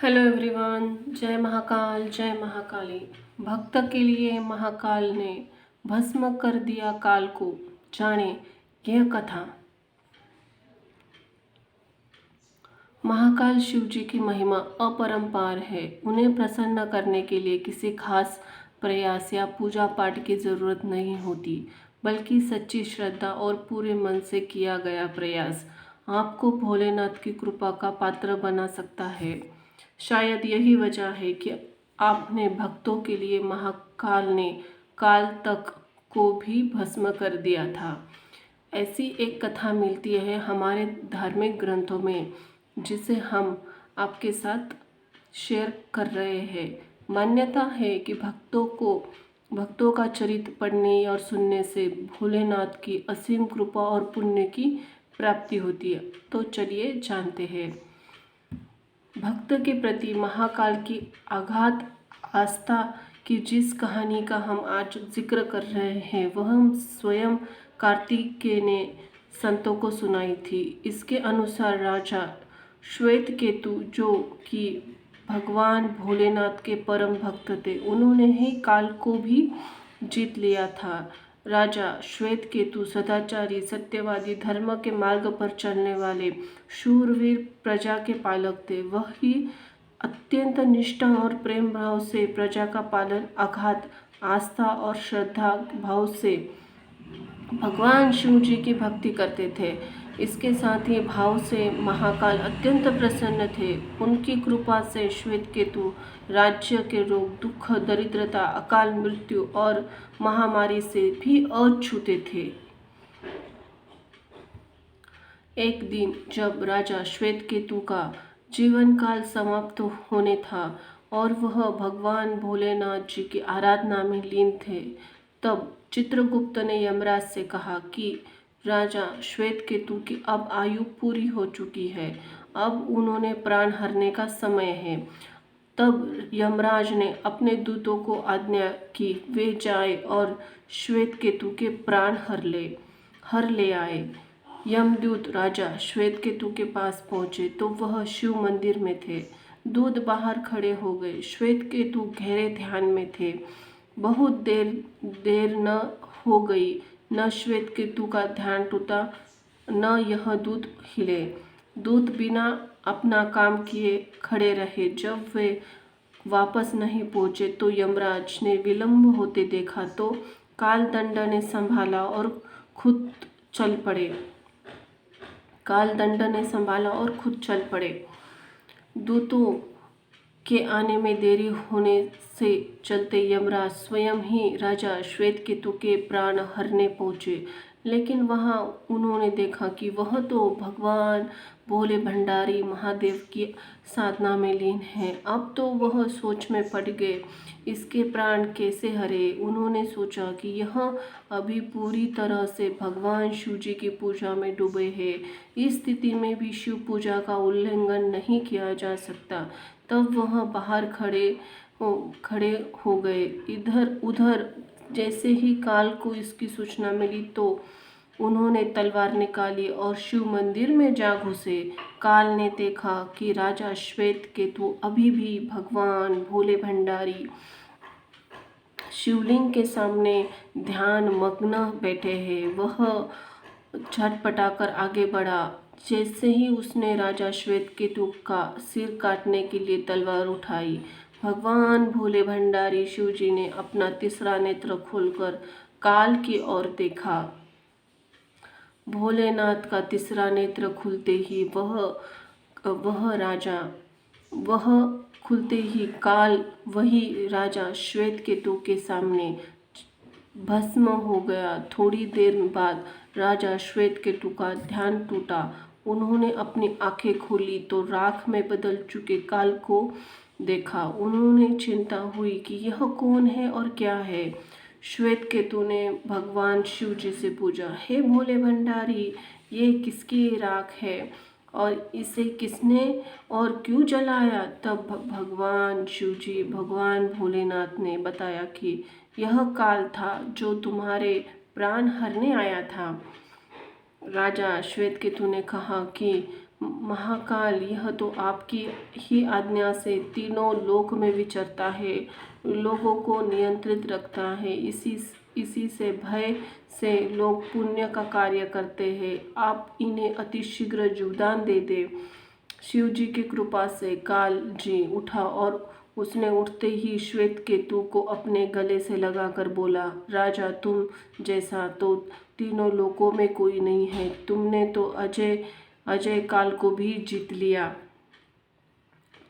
Hello everyone. जय महाकाल जय महाकाली। भक्त के लिए महाकाल ने भस्म कर दिया काल को। जाने यह कथा। महाकाल शिव जी की महिमा अपरंपार है। उन्हें प्रसन्न करने के लिए किसी खास प्रयास या पूजा पाठ की जरूरत नहीं होती, बल्कि सच्ची श्रद्धा और पूरे मन से किया गया प्रयास आपको भोलेनाथ की कृपा का पात्र बना सकता है। शायद यही वजह है कि आपने भक्तों के लिए महाकाल ने काल तक को भी भस्म कर दिया था। ऐसी एक कथा मिलती है हमारे धार्मिक ग्रंथों में, जिसे हम आपके साथ शेयर कर रहे हैं। मान्यता है कि भक्तों का चरित्र पढ़ने और सुनने से भोलेनाथ की असीम कृपा और पुण्य की प्राप्ति होती है। तो चलिए जानते हैं। भक्त के प्रति महाकाल की अगाध आस्था की जिस कहानी का हम आज जिक्र कर रहे हैं, वह स्वयं कार्तिकेय ने संतों को सुनाई थी। इसके अनुसार राजा श्वेतकेतु, जो कि भगवान भोलेनाथ के परम भक्त थे, उन्होंने ही काल को भी जीत लिया था। राजा श्वेतकेतु सदाचारी, सत्यवादी, धर्म के मार्ग पर चलने वाले शूरवीर प्रजा के पालक थे। वही अत्यंत निष्ठा और प्रेम भाव से प्रजा का पालन, अगाध आस्था और श्रद्धा भाव से भगवान शिव जी की भक्ति करते थे। इसके साथ ही भाव से महाकाल अत्यंत प्रसन्न थे। उनकी कृपा से श्वेतकेतु राज्य के रोग, दुख, दरिद्रता, अकाल मृत्यु और महामारी से भी अछूते थे। एक दिन जब राजा श्वेतकेतु का जीवन काल समाप्त होने था और वह भगवान भोलेनाथ जी की आराधना में लीन थे, तब चित्रगुप्त ने यमराज से कहा कि राजा श्वेतकेतु की अब आयु पूरी हो चुकी है, अब उन्होंने प्राण हरने का समय है। तब यमराज ने अपने दूतों को आज्ञा की वे जाए और श्वेतकेतु के प्राण हर ले आए। यमदूत राजा श्वेतकेतु के पास पहुंचे तो वह शिव मंदिर में थे। दूत बाहर खड़े हो गए। श्वेतकेतु गहरे ध्यान में थे। बहुत देर न हो गई, न श्वेतकेतु का ध्यान टूटा, न यह दूत हिले। दूत बिना अपना काम किए खड़े रहे। जब वे वापस नहीं पहुंचे तो यमराज ने विलंब होते देखा तो कालदंड ने संभाला और खुद चल पड़े। दूतों के आने में देरी होने से चलते यमराज स्वयं ही राजा श्वेतकेतु के प्राण हरने पहुंचे। लेकिन वहां उन्होंने देखा कि वह तो भगवान भोले भंडारी महादेव की साधना में लीन है। अब तो वह सोच में पड़ गए, इसके प्राण कैसे हरे। उन्होंने सोचा कि यह अभी पूरी तरह से भगवान शिव जी की पूजा में डूबे हैं। इस स्थिति में भी शिव पूजा का उल्लंघन नहीं किया जा सकता। तब वह बाहर खड़े हो गए। इधर उधर जैसे ही काल को इसकी सूचना मिली तो उन्होंने तलवार निकाली और शिव मंदिर में जा घुसे। काल ने देखा कि राजा श्वेतकेतु अभी भी भगवान भोले भंडारी शिवलिंग के सामने ध्यान मग्न बैठे हैं। वह झटपटाकर आगे बढ़ा। जैसे ही उसने राजा श्वेतकेतु का सिर काटने के लिए तलवार उठाई, भगवान भोले भंडारी शिव जी ने अपना तीसरा नेत्र खोलकर काल की ओर देखा। भोलेनाथ का तीसरा नेत्र खुलते ही काल वही राजा श्वेतकेतु के सामने भस्म हो गया। थोड़ी देर बाद राजा श्वेतकेतु का ध्यान टूटा। उन्होंने अपनी आंखें खोली तो राख में बदल चुके काल को देखा। उन्होंने चिंता हुई कि यह कौन है और क्या है। श्वेतकेतु ने भगवान शिव जी से पूछा, हे भोले भंडारी, ये किसकी राख है और इसे किसने और क्यों जलाया। तब भगवान शिव जी, भगवान भोलेनाथ ने बताया कि यह काल था जो तुम्हारे प्राण हरने आया था। राजा श्वेतकेतु ने कहा कि महाकाल, यह तो आपकी ही आज्ञा से तीनों लोक में विचरता है, लोगों को नियंत्रित रखता है। इसी से भय से लोग पुण्य का कार्य करते हैं। आप इन्हें अतिशीघ्र जीवदान दे दे। शिव जी की कृपा से काल जी उठा और उसने उठते ही श्वेत केतु को अपने गले से लगाकर बोला, राजा, तुम जैसा तो तीनों लोकों में कोई नहीं है। तुमने तो अजय अजय काल को भी जीत लिया।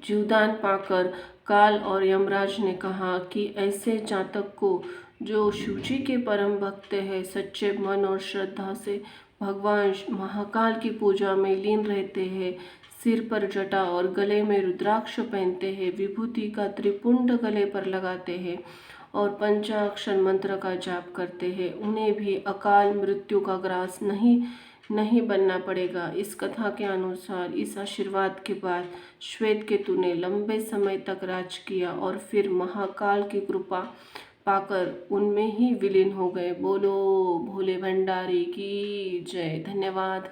जीवदान पाकर काल और यमराज ने कहा कि ऐसे जातक को जो शिवजी के परम भक्त है, सच्चे मन और श्रद्धा से भगवान महाकाल की पूजा में लीन रहते हैं, सिर पर जटा और गले में रुद्राक्ष पहनते हैं, विभूति का त्रिपुंड गले पर लगाते हैं और पंचाक्षर मंत्र का जाप करते हैं, उन्हें भी अकाल मृत्यु का ग्रास नहीं बनना पड़ेगा। इस कथा के अनुसार इस आशीर्वाद के बाद श्वेत केतु ने लंबे समय तक राज किया और फिर महाकाल की कृपा पाकर उनमें ही विलीन हो गए। बोलो भोले भंडारी की जय। धन्यवाद।